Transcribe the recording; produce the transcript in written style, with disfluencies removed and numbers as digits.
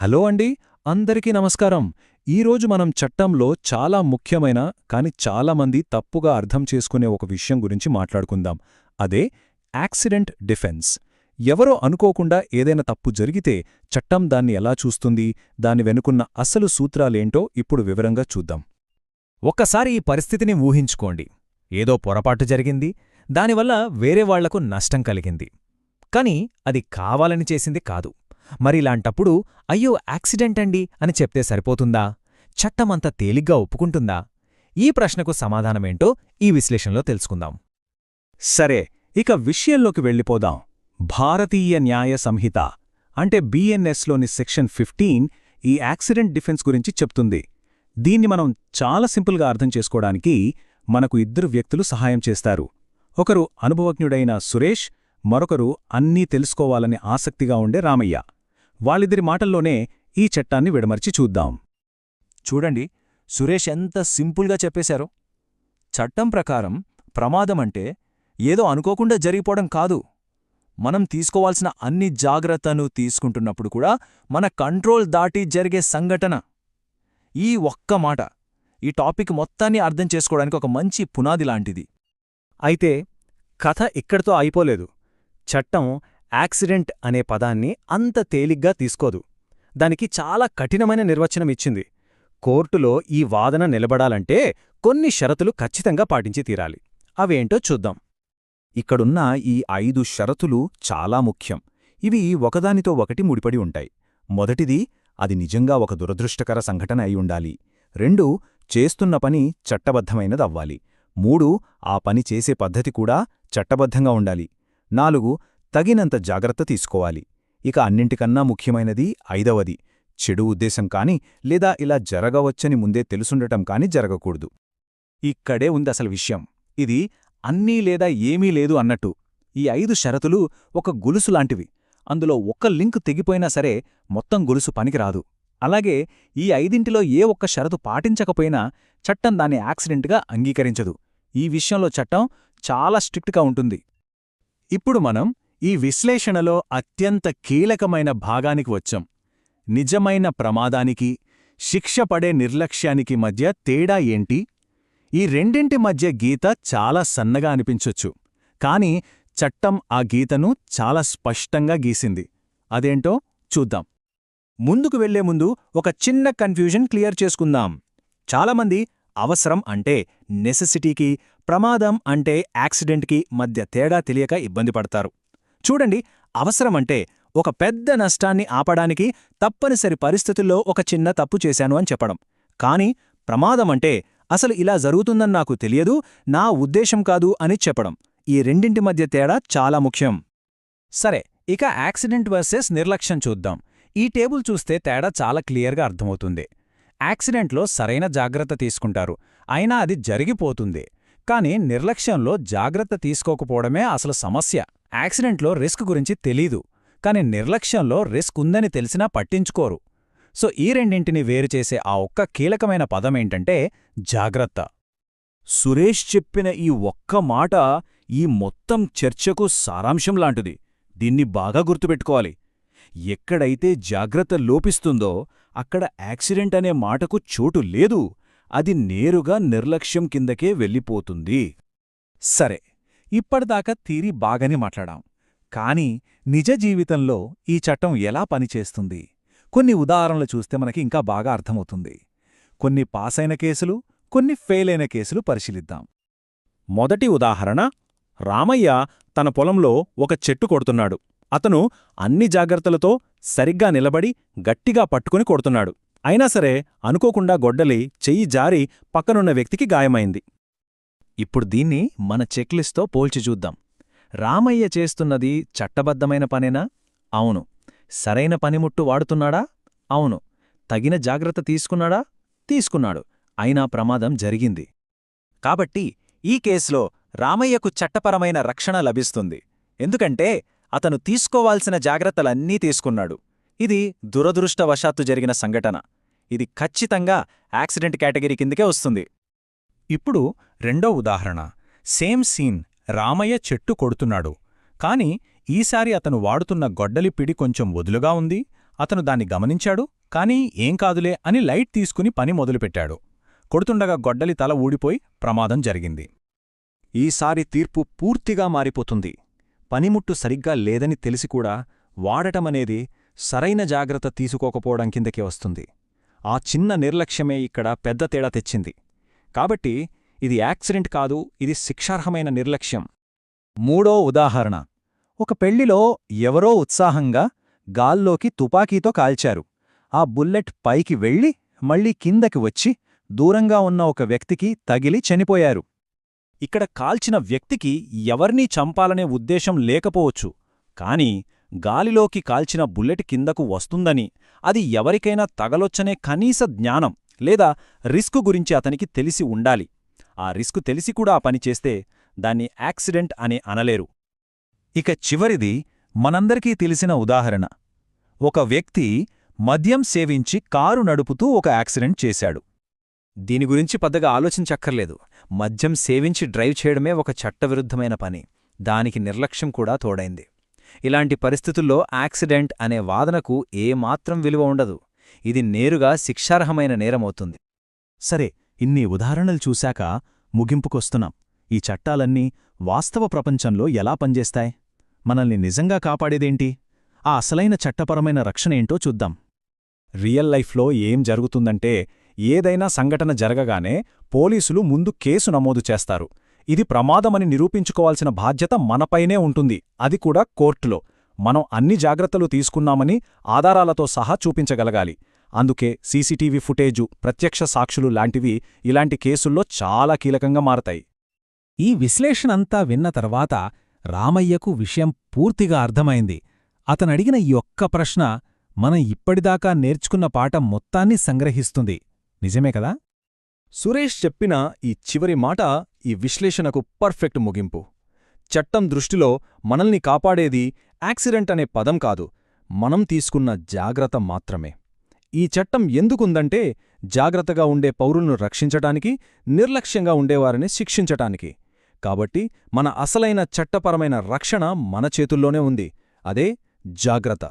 Hello అండి, అందరికీ నమస్కారం. ఈరోజు మనం చట్టంలో చాలా ముఖ్యమైన కాని చాలామంది తప్పుగా అర్థం చేసుకునే ఒక విషయం గురించి మాట్లాడుకుందాం. అదే యాక్సిడెంట్ డిఫెన్స్. ఎవరో అనుకోకుండా ఏదైనా తప్పు జరిగితే చట్టం దాన్ని ఎలా చూస్తుంది, దాని వెనుకున్న అసలు సూత్రాలేంటో ఇప్పుడు వివరంగా చూద్దాం. ఒక్కసారి ఈ పరిస్థితిని ఊహించుకోండి. ఏదో పొరపాటు జరిగింది, దానివల్ల వేరేవాళ్లకు నష్టం కలిగింది. కాని అది కావాలని చేసింది కాదు. మరిలాంటప్పుడు అయ్యో యాక్సిడెంటండి అని చెప్తే సరిపోతుందా? చట్టమంత తేలిగ్గా ఒప్పుకుంటుందా? ఈ ప్రశ్నకు సమాధానమేంటో ఈ విశ్లేషణలో తెలుసుకుందాం. సరే, ఇక విషయంలోకి వెళ్ళిపోదాం. భారతీయ న్యాయ సంహిత అంటే బిఎన్ఎస్లోని సెక్షన్ 15 ఈ యాక్సిడెంట్ డిఫెన్స్ గురించి చెప్తుంది. దీన్ని మనం చాలా సింపుల్గా అర్థం చేసుకోవడానికి మనకు ఇద్దరు వ్యక్తులు సహాయం చేస్తారు. ఒకరు అనుభవజ్ఞుడైన సురేష్, మరొకరు అన్నీ తెలుసుకోవాలని ఆసక్తిగా ఉండే రామయ్య. వాళ్ళిద్దరి మాటల్లోనే ఈ చట్టాన్ని విడమర్చి చూద్దాం. చూడండి, సురేష్ ఎంత సింపుల్గా చెప్పేశారో. చట్టం ప్రకారం ప్రమాదమంటే ఏదో అనుకోకుండా జరిగిపోవడం కాదు. మనం తీసుకోవాల్సిన అన్ని జాగ్రత్తను తీసుకుంటున్నప్పుడు కూడా మన కంట్రోల్ దాటి జరిగే సంఘటన. ఈ ఒక్క మాట ఈ టాపిక్ మొత్తాన్ని అర్థం చేసుకోవడానికి ఒక మంచి పునాది లాంటిది. అయితే కథ ఇక్కడితో అయిపోలేదు. చట్టం యాక్సిడెంట్ అనే పదాన్ని అంత తేలిగ్గా తీసుకోదు. దానికి చాలా కఠినమైన నిర్వచనమిచ్చింది. కోర్టులో ఈ వాదన నిలబడాలంటే కొన్ని షరతులు ఖచ్చితంగా పాటించి తీరాలి. అవేంటో చూద్దాం. ఇక్కడున్న ఈ 5 షరతులు చాలా ముఖ్యం. ఇవి ఒకదానితో ఒకటి ముడిపడి ఉంటాయి. మొదటిది, అది నిజంగా ఒక దురదృష్టకర సంఘటన అయి ఉండాలి. 2, చేస్తున్న పని చట్టబద్ధమైనదవ్వాలి. 3, ఆ పని చేసే పద్ధతి కూడా చట్టబద్ధంగా ఉండాలి. 4, తగినంత జాగ్రత్త తీసుకోవాలి. ఇక అన్నింటికన్నా ముఖ్యమైనది 5వది, చెడు ఉద్దేశం కాని లేదా ఇలా జరగవచ్చని ముందే తెలుసుండటం కాని జరగకూడదు. ఇక్కడే ఉందసలు విషయం. ఇది అన్నీ లేదా ఏమీ లేదు అన్నట్టు. ఈ 5 షరతులు ఒక గొలుసులాంటివి. అందులో ఒక్క లింక్ తెగిపోయినా సరే మొత్తం గొలుసు పనికిరాదు. అలాగే ఈ 5ంటిలో ఏ ఒక్క షరతు పాటించకపోయినా చట్టం దాన్ని యాక్సిడెంట్గా అంగీకరించదు. ఈ విషయంలో చట్టం చాలా స్ట్రిక్ట్గా ఉంటుంది. ఇప్పుడు మనం ఈ విశ్లేషణలో అత్యంత కీలకమైన భాగానికి వచ్చాం. నిజమైన ప్రమాదానికి, శిక్ష పడే నిర్లక్ష్యానికి మధ్య తేడా ఏంటి? ఈ రెండింటి మధ్య గీత చాలా సన్నగా అనిపించొచ్చు, కాని చట్టం ఆ గీతను చాలా స్పష్టంగా గీసింది. అదేంటో చూద్దాం. ముందుకు వెళ్లే ముందు ఒక చిన్న కన్ఫ్యూజన్ క్లియర్ చేసుకుందాం. చాలామంది అవసరం అంటే నెసెసిటీకి, ప్రమాదం అంటే యాక్సిడెంట్కి మధ్య తేడా తెలియక ఇబ్బంది పడతారు. చూడండి, అవసరమంటే ఒక పెద్ద నష్టాన్ని ఆపడానికి తప్పనిసరి పరిస్థితుల్లో ఒక చిన్న తప్పు చేశాను అని చెప్పడం. కాని ప్రమాదమంటే అసలు ఇలా జరుగుతుందని నాకు తెలియదు, నా ఉద్దేశం కాదు అని చెప్పడం. ఈ రెండింటి మధ్య తేడా చాలా ముఖ్యం. సరే, ఇక యాక్సిడెంట్ వర్సెస్ నిర్లక్ష్యం చూద్దాం. ఈ టేబుల్ చూస్తే తేడా చాలా క్లియర్గా అర్థమవుతుంది. యాక్సిడెంట్లో సరైన జాగ్రత్త తీసుకుంటారు, అయినా అది జరిగిపోతుంది. కాని నిర్లక్ష్యంలో జాగ్రత్త తీసుకోకపోవడమే అసలు సమస్య. యాక్సిడెంట్లో రిస్క్ గురించి తెలీదు, కాని నిర్లక్ష్యంలో రిస్క్ ఉందని తెలిసినా పట్టించుకోరు. సో ఈ రెండింటిని వేరుచేసే ఆ ఒక్క కీలకమైన పదమేంటంటే జాగ్రత్త. సురేష్ చెప్పిన ఈ ఒక్క మాట ఈ మొత్తం చర్చకు సారాంశం లాంటిది. దీన్ని బాగా గుర్తుపెట్టుకోవాలి. ఎక్కడైతే జాగ్రత్త లోపిస్తుందో అక్కడ యాక్సిడెంట్ అనే మాటకు చోటు లేదు. అది నేరుగా నిర్లక్ష్యం కిందకే వెళ్ళిపోతుంది. సరే, ఇప్పటిదాకా థీరీ బాగానే మాట్లాడాం. కాని నిజ జీవితంలో ఈ చట్టం ఎలా పనిచేస్తుంది? కొన్ని ఉదాహరణలు చూస్తే మనకి ఇంకా బాగా అర్థమవుతుంది. కొన్ని పాసైన కేసులు, కొన్ని ఫెయిలైన కేసులు పరిశీలిద్దాం. మొదటి ఉదాహరణ, రామయ్య తన పొలంలో ఒక చెట్టు కొడుతున్నాడు. అతను అన్ని జాగ్రత్తలతో సరిగ్గా నిలబడి గట్టిగా పట్టుకుని కొడుతున్నాడు. అయినా సరే అనుకోకుండా గొడ్డలి చెయ్యి జారి పక్కనున్న వ్యక్తికి గాయమైంది. ఇప్పుడు దీన్ని మన చెక్లిస్ట్తో పోల్చి చూద్దాం. రామయ్య చేస్తున్నది చట్టబద్ధమైన పనేనా? అవును. సరైన పనిముట్టు వాడుతున్నాడా? అవును. తగిన జాగ్రత్త తీసుకున్నాడా? తీసుకున్నాడు. అయినా ప్రమాదం జరిగింది. కాబట్టి ఈ కేసులో రామయ్యకు చట్టపరమైన రక్షణ లభిస్తుంది. ఎందుకంటే అతను తీసుకోవాల్సిన జాగ్రత్తలన్నీ తీసుకున్నాడు. ఇది దురదృష్టవశాత్తు జరిగిన సంఘటన. ఇది ఖచ్చితంగా యాక్సిడెంట్ కేటగిరీ కిందకే వస్తుంది. ఇప్పుడు రెండో ఉదాహరణ. Same scene. రామయ్య చెట్టు కొడుతున్నాడు. కాని ఈసారి అతను వాడుతున్న గొడ్డలి పిడి కొంచెం వదులుగా ఉంది, అతను దాన్ని గమనించాడు, కానీ ఏం కాదులే అని లైట్ తీసుకుని పని మొదలుపెట్టాడు. కొడుతుండగా గొడ్డలి తల ఊడిపోయి ప్రమాదం జరిగింది. ఈసారి తీర్పు పూర్తిగా మారిపోతుంది. పనిముట్టు సరిగ్గా లేదని తెలిసికూడా వాడటమనేది సరైన జాగ్రత్త తీసుకోకపోవడం కిందకే వస్తుంది. ఆ చిన్న నిర్లక్ష్యమే ఇక్కడ పెద్ద తేడా తెచ్చింది. కాబట్టి ఇది యాక్సిడెంట్ కాదు, ఇది శిక్షార్హమైన నిర్లక్ష్యం. మూడో ఉదాహరణ. ఒక పెళ్లిలో ఎవరో ఉత్సాహంగా గాల్లోకి తుపాకీతో కాల్చారు. ఆ బుల్లెట్ పైకి వెళ్ళి మళ్ళీ కిందకి వచ్చి దూరంగా ఉన్న ఒక వ్యక్తికి తగిలి చనిపోయారు. ఇక్కడ కాల్చిన వ్యక్తికి ఎవర్నీ చంపాలనే ఉద్దేశం లేకపోవచ్చు, కాని గాలిలోకి కాల్చిన బుల్లెట్ కిందకు వస్తుందని, అది ఎవరికైనా తగలొచ్చనే కనీస జ్ఞానం లేదా రిస్కు గురించి అతనికి తెలిసి ఉండాలి. ఆ రిస్కు తెలిసి కూడా ఆ పనిచేస్తే దాన్ని యాక్సిడెంట్ అని అనలేరు. ఇక చివరిది మనందరికీ తెలిసిన ఉదాహరణ. ఒక వ్యక్తి మద్యం సేవించి కారు నడుపుతూ ఒక యాక్సిడెంట్ చేశాడు. దీని గురించి పెద్దగా ఆలోచించక్కర్లేదు. మద్యం సేవించి డ్రైవ్ చేయడమే ఒక చట్టవిరుద్ధమైన పని. దానికి నిర్లక్ష్యం కూడా తోడైంది. ఇలాంటి పరిస్థితుల్లో యాక్సిడెంట్ అనే వాదనకు ఏమాత్రం విలువ ఉండదు. ఇది నేరుగా శిక్షార్హమైన నేరమవుతుంది. సరే, ఇన్ని ఉదాహరణలు చూశాక ముగింపుకొస్తున్నాం. ఈ చట్టాలన్నీ వాస్తవ ప్రపంచంలో ఎలా పనిచేస్తాయి? మనల్ని నిజంగా కాపాడేదేంటి? ఆ అసలైన చట్టపరమైన రక్షణేంటో చూద్దాం. రియల్ లైఫ్లో ఏం జరుగుతుందంటే, ఏదైనా సంఘటన జరగగానే పోలీసులు ముందు కేసు నమోదు చేస్తారు. ఇది ప్రమాదమని నిరూపించుకోవాల్సిన బాధ్యత మనపైనే ఉంటుంది, అది కూడా కోర్టులో. మనం అన్ని జాగ్రత్తలు తీసుకున్నామని ఆధారాలతో సహా చూపించగలగాలి. అందుకే సీసీటీవీ ఫుటేజు, ప్రత్యక్ష సాక్షులు లాంటివి ఇలాంటి కేసుల్లో చాలా కీలకంగా మారతాయి. ఈ విశ్లేషణంతా విన్న తర్వాత రామయ్యకు విషయం పూర్తిగా అర్థమైంది. అతనడిగిన ఈ ఒక్క ప్రశ్న మనం ఇప్పటిదాకా నేర్చుకున్న పాఠం మొత్తాన్ని సంగ్రహిస్తుంది. నిజమే కదా? సురేష్ చెప్పిన ఈ చివరి మాట ఈ విశ్లేషణకు పర్ఫెక్ట్ ముగింపు. చట్టం దృష్టిలో మనల్ని కాపాడేది యాక్సిడెంట్ అనే పదం కాదు, మనం తీసుకున్న జాగ్రత్త మాత్రమే. ఈ చట్టం ఎందుకుందంటే జాగ్రత్తగా ఉండే పౌరులను రక్షించటానికి, నిర్లక్ష్యంగా ఉండేవారిని శిక్షించటానికి. కాబట్టి మన అసలైన చట్టపరమైన రక్షణ మన చేతుల్లోనే ఉంది. అదే జాగ్రత్త.